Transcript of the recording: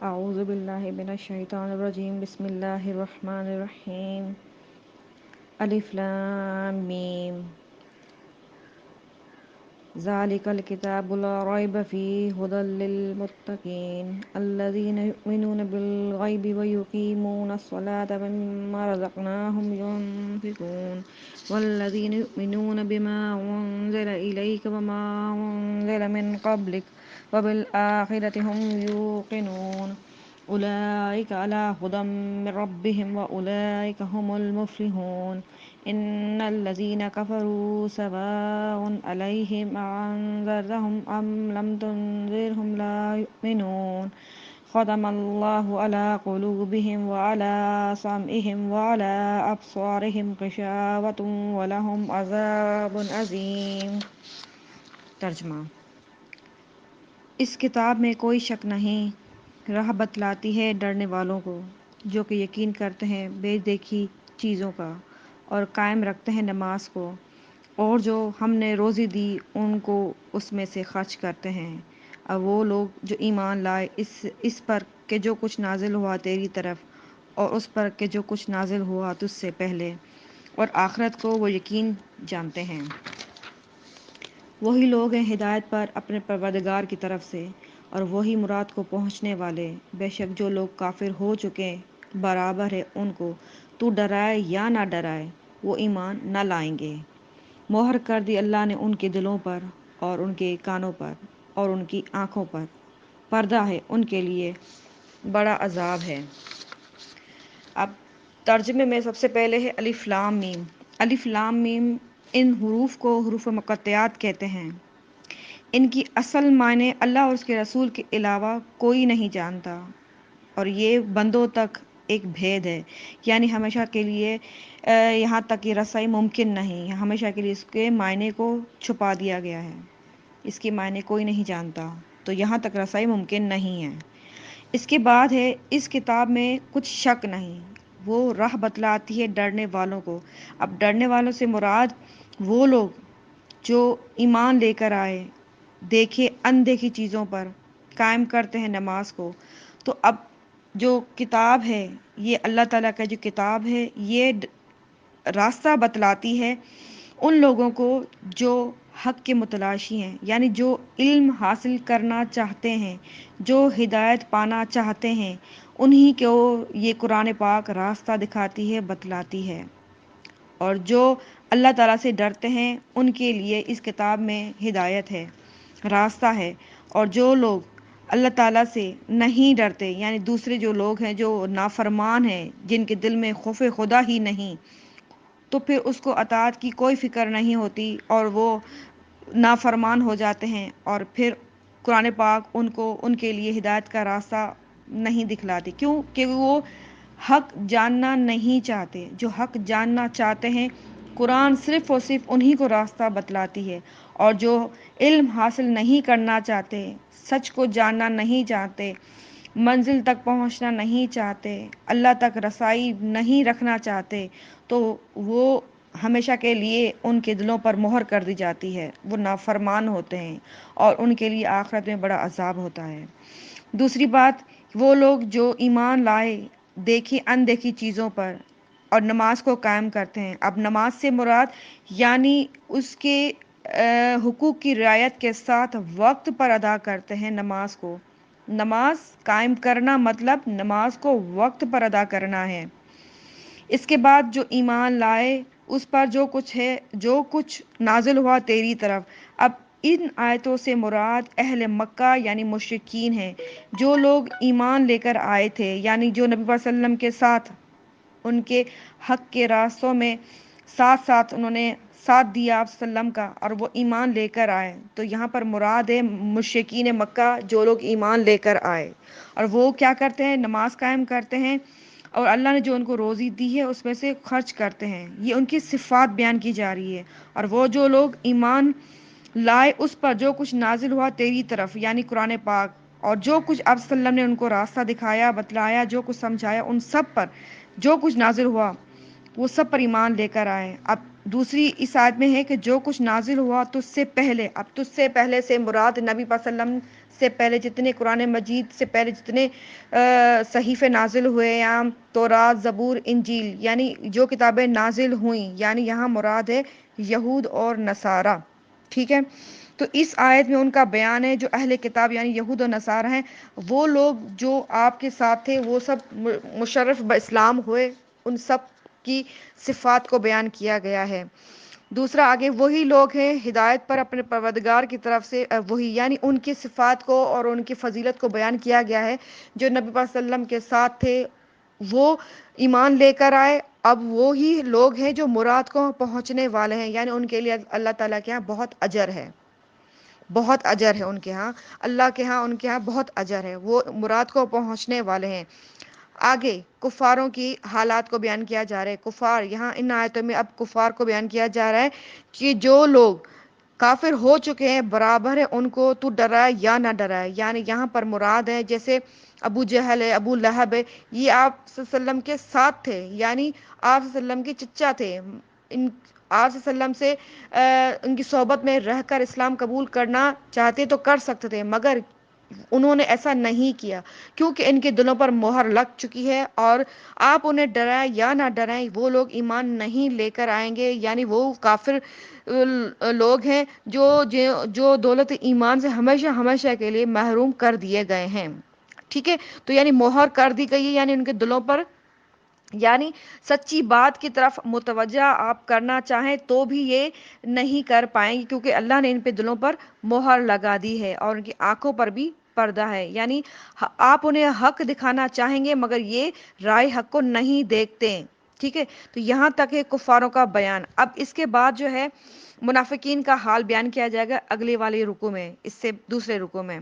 اعوذ باللہ من الشیطان الرجیم بسم اللہ الرحمن الرحیم الف لام میم ذالک الکتاب لا ریب فیہ ھدی للمتقین الذین یؤمنون بالغیب ویقیمون الصلاة ومما رزقناہم ینفقون والذین یؤمنون بما انزل الیک وما انزل من قبلک وبالآخرة هم یوقنون اولئک علی ھدی من ربہم واولئک هم المفلحون ان الذین کفروا سواء علیہم اانذرتهم ام لم تنذرهم لا یؤمنون ختم اللہ علی قلوبہم وعلی سمعہم وعلی ابصارہم غشاوۃ ولہم عذاب عظیم۔ ترجمہ: اس کتاب میں کوئی شک نہیں، راہ بتلاتی ہے ڈرنے والوں کو جو کہ یقین کرتے ہیں بے دیکھی چیزوں کا اور قائم رکھتے ہیں نماز کو، اور جو ہم نے روزی دی ان کو اس میں سے خرچ کرتے ہیں۔ اب وہ لوگ جو ایمان لائے اس پر کہ جو کچھ نازل ہوا تیری طرف اور اس پر کہ جو کچھ نازل ہوا تجھ سے پہلے، اور آخرت کو وہ یقین جانتے ہیں۔ وہی لوگ ہیں ہدایت پر اپنے پروردگار کی طرف سے، اور وہی مراد کو پہنچنے والے۔ بے شک جو لوگ کافر ہو چکے برابر ہے ان کو تو ڈرائے یا نہ ڈرائے وہ ایمان نہ لائیں گے۔ مہر کر دی اللہ نے ان کے دلوں پر اور ان کے کانوں پر اور ان کی آنکھوں پر، پردہ ہے ان کے لیے بڑا عذاب ہے۔ اب ترجمے میں سب سے پہلے ہے الف لام میم۔ الف لام میم ان حروف کو حروف مقطعات کہتے ہیں۔ ان کی اصل معنی اللہ اور اس کے رسول کے علاوہ کوئی نہیں جانتا، اور یہ بندوں تک ایک بھید ہے، یعنی ہمیشہ کے لیے یہاں تک یہ رسائی ممکن نہیں، ہمیشہ کے لیے اس کے معنی کو چھپا دیا گیا ہے، اس کے معنی کوئی نہیں جانتا، تو یہاں تک رسائی ممکن نہیں ہے۔ اس کے بعد ہے اس کتاب میں کچھ شک نہیں، وہ راہ بتلاتی ہے ڈرنے والوں کو۔ اب ڈرنے والوں سے مراد وہ لوگ جو ایمان لے کر آئے، دیکھے اندیکھی چیزوں پر، قائم کرتے ہیں نماز کو۔ تو اب جو کتاب ہے، یہ اللہ تعالیٰ کا جو کتاب ہے، یہ راستہ بتلاتی ہے ان لوگوں کو جو حق کے متلاشی ہیں، یعنی جو علم حاصل کرنا چاہتے ہیں، جو ہدایت پانا چاہتے ہیں، انہی کو یہ قرآن پاک راستہ دکھاتی ہے، بتلاتی ہے۔ اور جو اللہ تعالیٰ سے ڈرتے ہیں ان کے لیے اس کتاب میں ہدایت ہے، راستہ ہے۔ اور جو لوگ اللہ تعالیٰ سے نہیں ڈرتے، یعنی دوسرے جو لوگ ہیں جو نافرمان ہیں، جن کے دل میں خوف خدا ہی نہیں، تو پھر اس کو اطاعت کی کوئی فکر نہیں ہوتی اور وہ نافرمان ہو جاتے ہیں، اور پھر قرآن پاک ان کو ان کے لیے ہدایت کا راستہ نہیں دکھلاتی۔ کیوں کہ وہ حق جاننا نہیں چاہتے۔ جو حق جاننا چاہتے ہیں قرآن صرف اور صرف انہی کو راستہ بتلاتی ہے، اور جو علم حاصل نہیں کرنا چاہتے، سچ کو جاننا نہیں چاہتے، منزل تک پہنچنا نہیں چاہتے، اللہ تک رسائی نہیں رکھنا چاہتے، تو وہ ہمیشہ کے لیے ان کے دلوں پر مہر کر دی جاتی ہے، وہ نافرمان ہوتے ہیں اور ان کے لیے آخرت میں بڑا عذاب ہوتا ہے۔ دوسری بات، وہ لوگ جو ایمان لائے دیکھی اندیکھی چیزوں پر اور نماز کو قائم کرتے ہیں۔ اب نماز سے مراد یعنی اس کے حقوق کی رعایت کے ساتھ وقت پر ادا کرتے ہیں نماز کو۔ نماز قائم کرنا مطلب نماز کو وقت پر ادا کرنا ہے۔ اس کے بعد جو ایمان لائے اس پر جو کچھ ہے، جو کچھ نازل ہوا تیری طرف۔ اب ان آیتوں سے مراد اہل مکہ یعنی مشرکین ہیں، جو لوگ ایمان لے کر آئے تھے، یعنی جو نبی صلی اللہ علیہ وسلم کے ساتھ ان کے حق کے راستوں میں ساتھ انہوں نے ساتھ دیا آپ صلی اللہ علیہ وسلم کا، اور وہ ایمان لے کر آئے۔ تو یہاں پر مراد ہے مشرکین مکہ، جو لوگ ایمان لے کر آئے اور وہ کیا کرتے ہیں، نماز قائم کرتے ہیں، اور اللہ نے جو ان کو روزی دی ہے اس میں سے خرچ کرتے ہیں۔ یہ ان کی صفات بیان کی جا رہی ہے۔ اور وہ جو لوگ ایمان لائے اس پر جو کچھ نازل ہوا تیری طرف، یعنی قرآن پاک، اور جو کچھ آپ صلی اللہ علیہ وسلم نے ان کو راستہ دکھایا، بتلایا، جو کچھ سمجھایا، ان سب پر جو کچھ نازل ہوا وہ سب پر ایمان لے کر آئے۔ اب دوسری اس آیت میں ہے کہ جو کچھ نازل ہوا تجھ سے پہلے، اب تجھ سے پہلے سے مراد نبی پاک صلی اللہ علیہ وسلم سے پہلے جتنے قرآن مجید سے پہلے جتنے صحیفے نازل ہوئے یا تورات زبور انجیل یعنی جو کتابیں نازل ہوئیں، یعنی یہاں مراد ہے یہود اور نصارہ، ٹھیک ہے۔ تو اس آیت میں ان کا بیان ہے جو اہل کتاب یعنی یہود و نصارہ ہیں، وہ لوگ جو آپ کے ساتھ تھے وہ سب مشرف باسلام ہوئے، ان سب کی صفات کو بیان کیا گیا ہے۔ دوسرا آگے وہی لوگ ہیں ہدایت پر اپنے پروردگار کی طرف سے، وہی یعنی ان کی صفات کو اور ان کی فضیلت کو بیان کیا گیا ہے جو نبی پاک صلی اللہ علیہ وسلم کے ساتھ تھے، وہ ایمان لے کر آئے۔ اب وہی لوگ ہیں جو مراد کو پہنچنے والے ہیں، یعنی ان کے لیے اللہ تعالیٰ کے ہاں بہت اجر ہے، بہت اجر ہے ان کے ہاں، اللہ کے ہاں ان کے ہاں بہت اجر ہے، وہ مراد کو پہنچنے والے ہیں۔ آگے کفاروں کی حالات کو بیان کیا جا رہا ہے، کفار یہاں ان آیتوں میں اب کفار کو بیان کیا جا رہا ہے کہ جو لوگ کافر ہو چکے ہیں برابر ہے ان کو تو ڈرائے یا نہ ڈرائے، یعنی یہاں پر مراد ہے جیسے ابو جہل ہے، ابو لہب ہے، یہ آپ صلی اللہ علیہ وسلم کے ساتھ تھے، یعنی آپ صلی اللہ علیہ وسلم کے چچا تھے، آپ صلی اللہ علیہ وسلم سے ان کی صحبت میں رہ کر اسلام قبول کرنا چاہتے تو کر سکتے تھے، مگر انہوں نے ایسا نہیں کیا کیونکہ ان کے دلوں پر مہر لگ چکی ہے، اور آپ انہیں ڈرائیں یا نہ ڈرائیں وہ لوگ ایمان نہیں لے کر آئیں گے، یعنی وہ کافر لوگ ہیں جو دولت ایمان سے ہمیشہ ہمیشہ کے لیے محروم کر دیے گئے ہیں، ٹھیک ہے۔ تو یعنی مہر کر دی گئی ہے، یعنی ان کے دلوں پر، یعنی سچی بات کی طرف متوجہ آپ کرنا چاہیں تو بھی یہ نہیں کر پائیں گے کیونکہ اللہ نے ان پہ دلوں پر مہر لگا دی ہے اور ان کی آنکھوں پر بھی پردہ ہے، یعنی آپ انہیں حق دکھانا چاہیں گے مگر یہ رائے حق کو نہیں دیکھتے، ٹھیک ہے۔ تو یہاں تک ہے کفاروں کا بیان۔ اب اس کے بعد جو ہے منافقین کا حال بیان کیا جائے گا اگلے والے رکوع میں، اس سے دوسرے رکوع میں۔